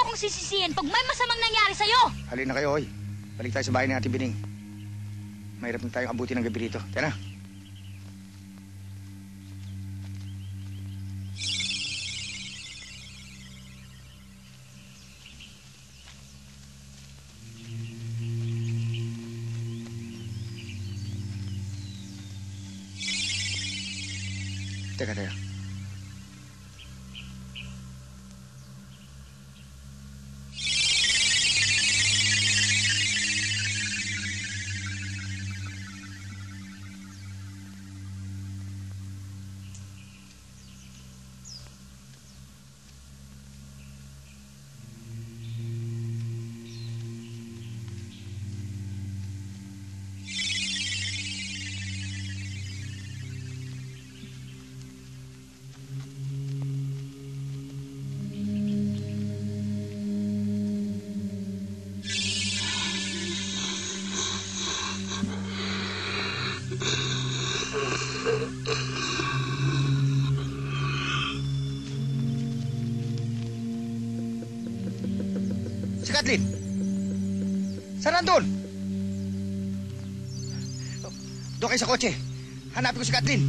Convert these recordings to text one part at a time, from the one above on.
akong sisisihin pag may masamang nangyari sa'yo. Halina kayo, hoy. Balik tayo sa bahay ni Ate Bining. Mahirap na tayong abutin ng gabi rito. Tara. Teka. Si Kathleen! Saan nandun? Doon kayo sa kotse. Hanapin ko si Kathleen.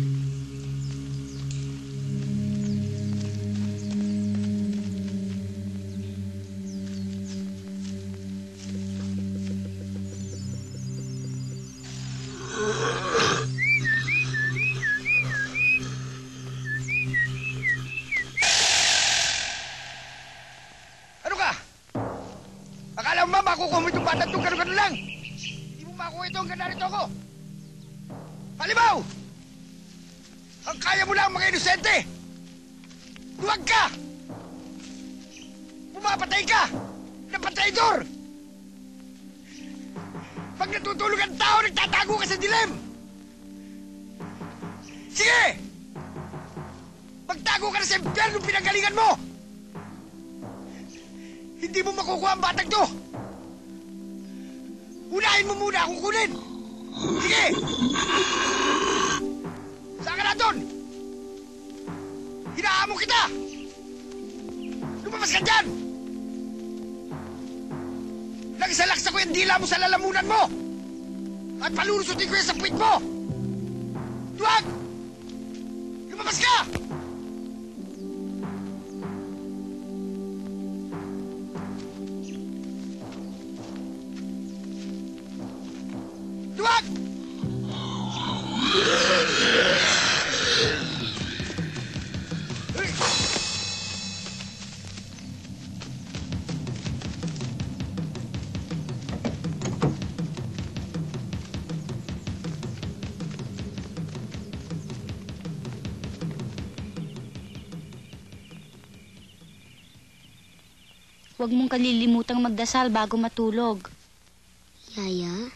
Makukuha mo itong batang itong gano'n lang. Hindi mo makuha ito hanggang narito ako. Halimaw! Ang kaya mo lang mga inosente. Duwag ka! Pumapatay ka! Ng patraidor! Pag natutulog ang tao, nagtatago ka sa dilim! Sige! Magtago ka na sa impyerno pinanggalingan mo! Hindi mo makukuha ang batang to! Unahin mo muna akong kunin! Sige! Saan ka na doon? Hinahamon kita! Lumabas ka dyan! Nagsalaksa ko yung dila mo sa lalamunan mo! At palulusutin ko yung sa puwit mo! Duwag! Lumabas ka! Duwag! Huwag mong kalilimutang magdasal bago matulog. Yaya?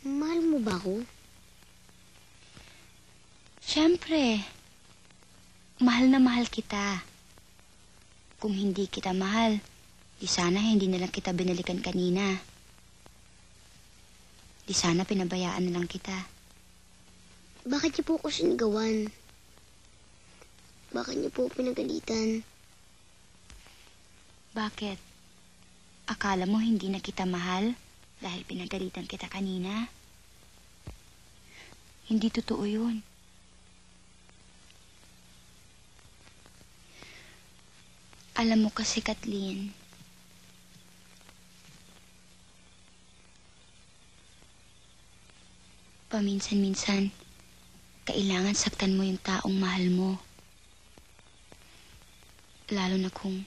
Mahal mo ba ako? Siyempre. Mahal na mahal kita. Kung hindi kita mahal, di sana hindi na lang kita binalikan kanina. Di sana pinabayaan na lang kita. Bakit niyo po ako sinigawan? Bakit niyo po pinagalitan? Bakit? Akala mo hindi na kita mahal dahil pinagalitan kita kanina? Hindi totoo yun. Alam mo kasi, Kathleen, paminsan-minsan, kailangan saktan mo yung taong mahal mo. Lalo na kung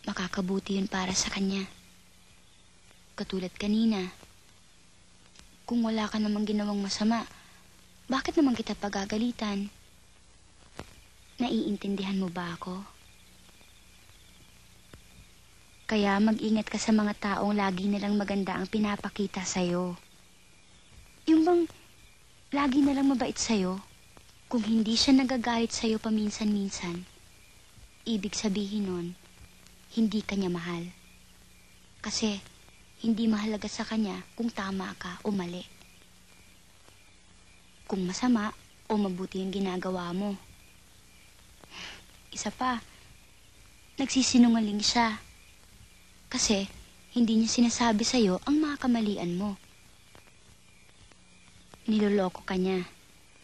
makakabuti yun para sa kanya. Katulad kanina. Kung wala ka namang ginawang masama, bakit naman kita pagagalitan? Naiintindihan mo ba ako? Kaya mag-ingat ka sa mga taong lagi nilang maganda ang pinapakita sa'yo. Yung bang lagi nilang mabait sa'yo, kung hindi siya nagagalit sa'yo paminsan-minsan, ibig sabihin nun, hindi ka niya mahal. Kasi, hindi mahalaga sa kanya kung tama ka o mali. Kung masama o mabuti yung ginagawa mo. Isa pa, nagsisinungaling siya. Kasi, hindi niya sinasabi sa'yo ang mga kamalian mo. Niloloko ka niya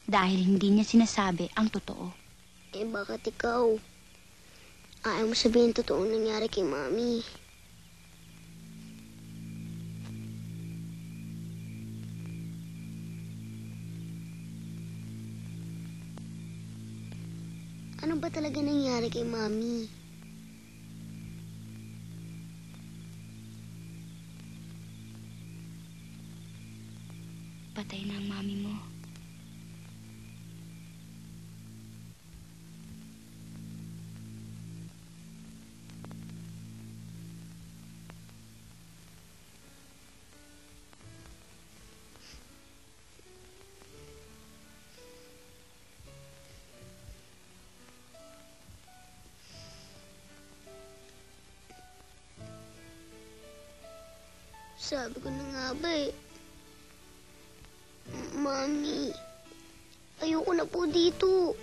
dahil hindi niya sinasabi ang totoo. Eh, bakit ikaw? Ayaw mo sabihin totoong nangyari kay Mami. Ano ba talaga nangyari kay Mami? Patay na ang mami mo. Sabi ko na nga ba eh. Mami, ayoko na po dito.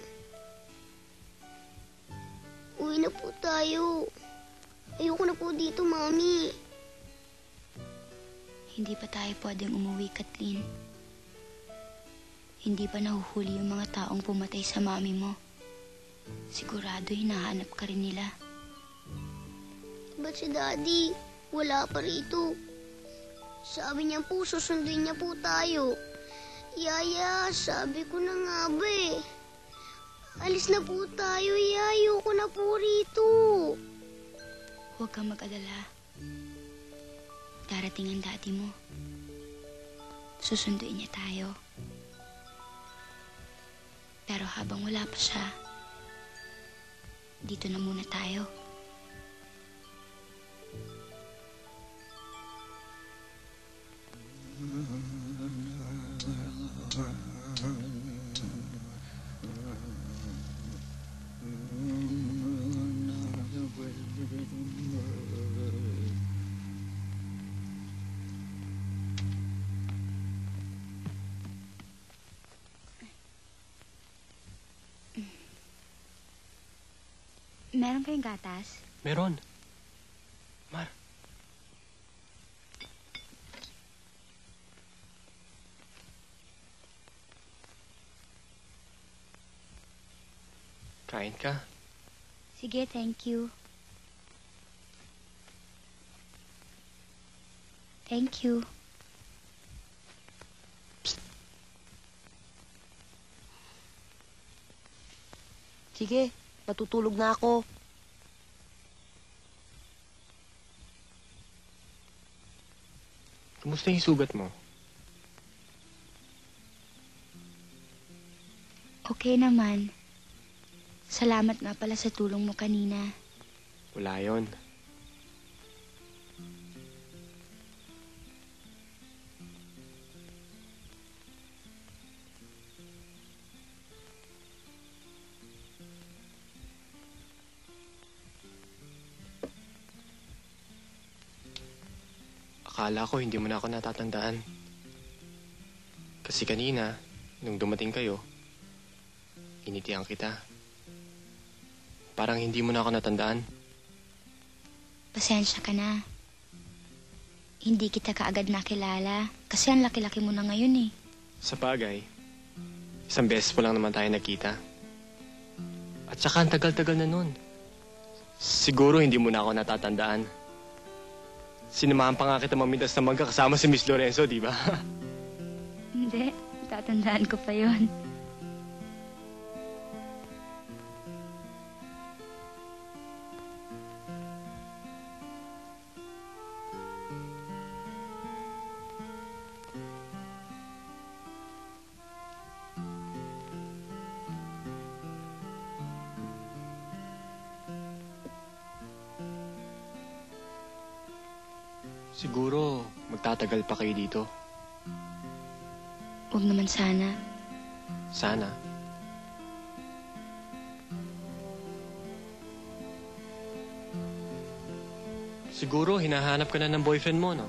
Uwi na po tayo. Ayoko na po dito, Mami. Hindi pa tayo pwedeng umuwi, Kathleen. Hindi pa nahuhuli yung mga taong pumatay sa mami mo. Sigurado hinahanap ka rin nila. Ba't si Daddy? Wala pa rito. Sabi niya po, susunduin niya po tayo. Yaya, sabi ko na nga ba eh. Alis na po tayo, Yaya. Ayoko na po rito. Huwag kang mag-alala. Darating ang daddy mo. Susunduin niya tayo. Pero habang wala pa siya, dito na muna tayo. Meron kayong gatas? Meron. Mar. Kain ka. Sige, thank you. Thank you. Sige, matutulog na ako. Kumusta yung sugat mo? Okay naman. Salamat nga pala sa tulong mo kanina. Wala yon. Akala ko hindi mo na ako natatandaan. Kasi kanina, nung dumating kayo, initian kita. Parang hindi mo na ako natandaan. Pasensya ka na. Hindi kita kaagad nakilala kasi ang laki-laki mo na ngayon eh. Sa bagay, isang beses po lang naman tayo nagkita. At saka ang tagal-tagal na nun. Siguro hindi mo na ako natatandaan. Sinamahan pa nga kita mamintas na mangga kasama si Miss Lorenzo, di ba? Hindi, tatandaan ko pa yon. Siguro magtatagal pa kayo dito. Huwag naman sana. Sana. Siguro hinahanap ka na ng boyfriend mo, no?